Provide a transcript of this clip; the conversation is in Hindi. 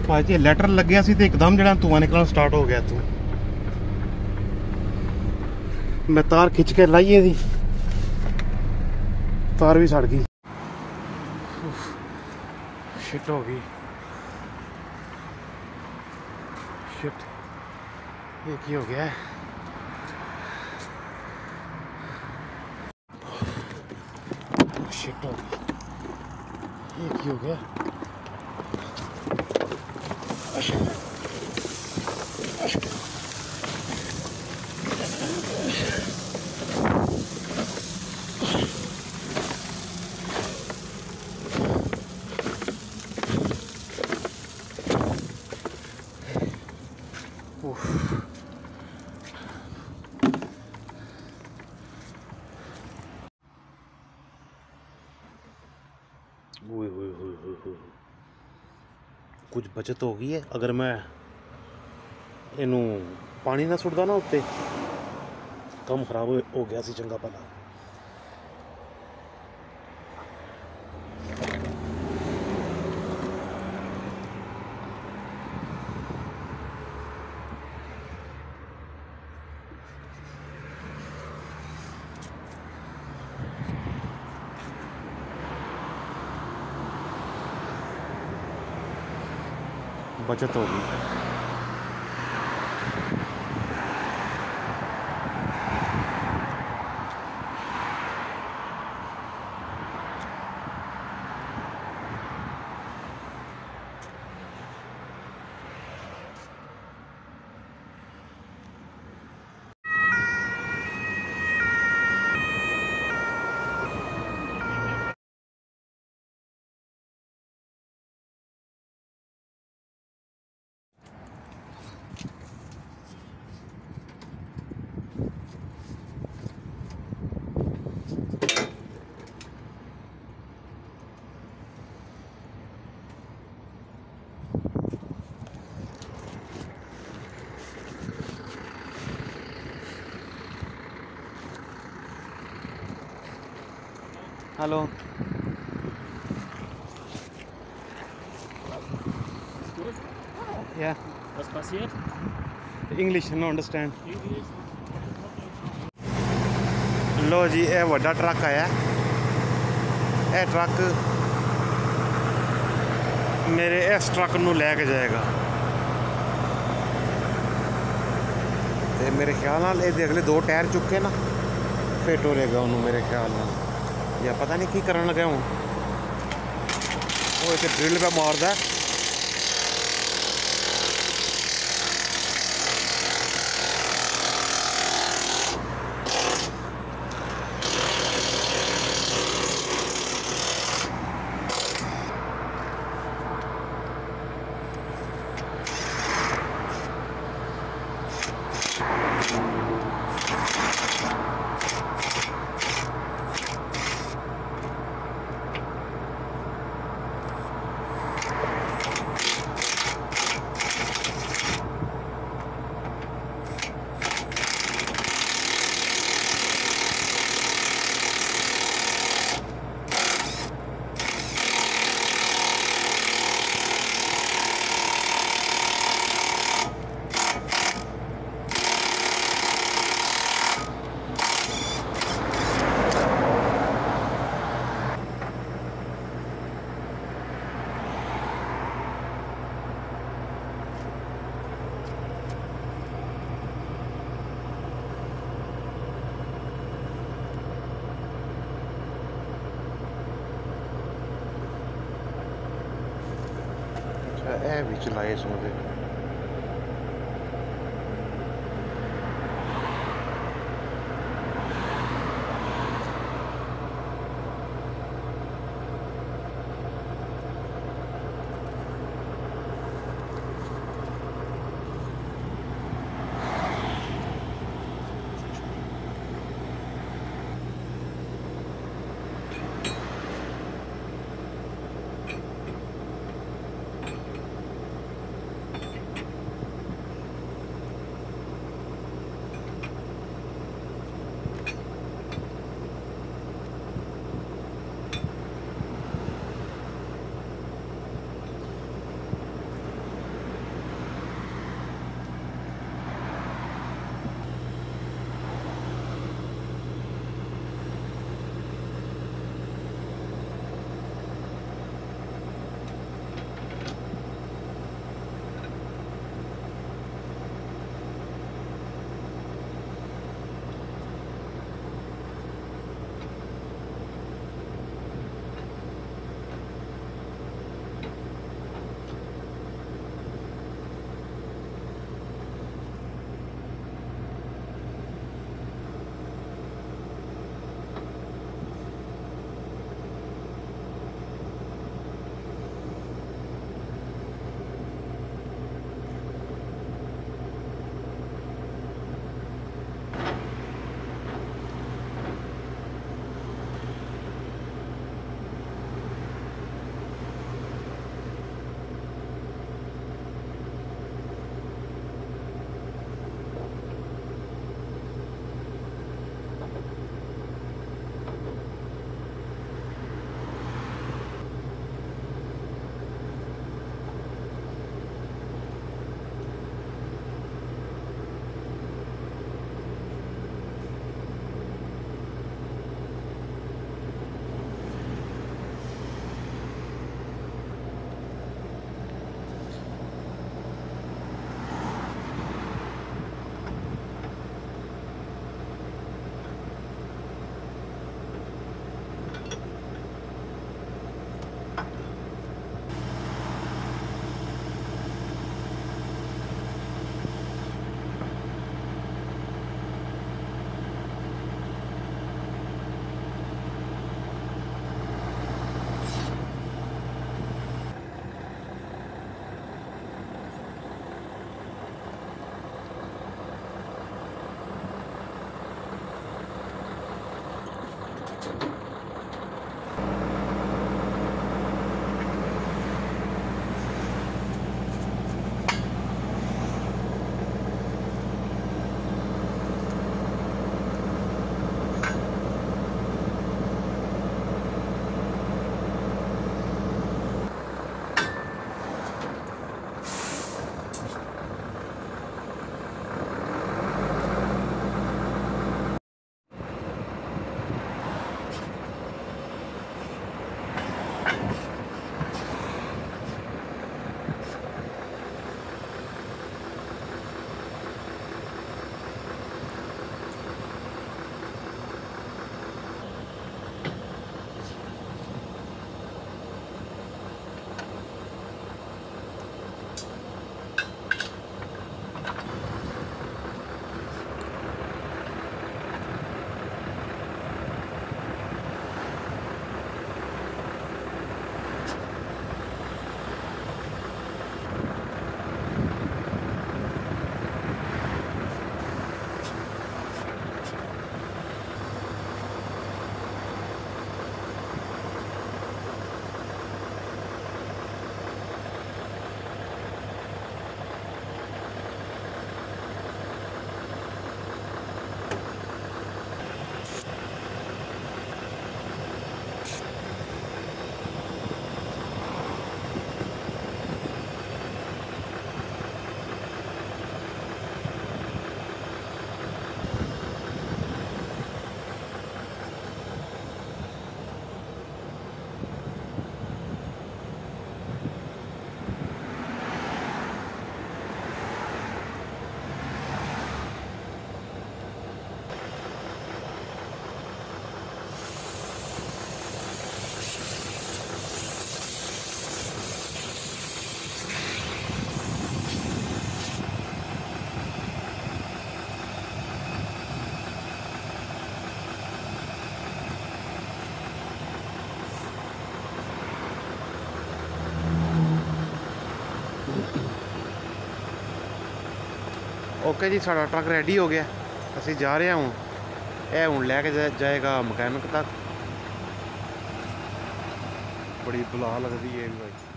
भाजी लैटर लग गया सी ते एकदम जड़ा धुआं निकलना स्टार्ट हो गया। तू मैं तार खिंच के लाइए थी, तार भी सड़ गई। शिट हो गई, शिट ये की हो गया है। शिट हो गई, ये की हो गया। कुछ बचत हो गई है। अगर मैं इनू पानी ना सुटदा ना उत्ते, काम खराब हो गया सी चंगा भला। बचत होगी। Hallo. Yeah. Was passiert? English, no understand. लो जी, ये वड्डा ट्रक आया। ये ट्रक मेरे इस ट्रक नू लैके जाएगा। ते मेरे ख्याल नाल ये अगले 2 टायर चुके ना, फिर टोरेगा उन्होंने मेरे ख्याल नाल। या पता नहीं की करन लगा हूँ। वो इसे ड्रिल पे मारदा। ਇਹ ਵੀ ਚਲਾਏ ਸੋਦੇ। ओके जी, साड़ा ट्रक रेडी हो गया, असी जा रहे हैं हूँ। यह हूँ लैके जाएगा मकैनिक तक। बड़ी बुला लगती है भाई।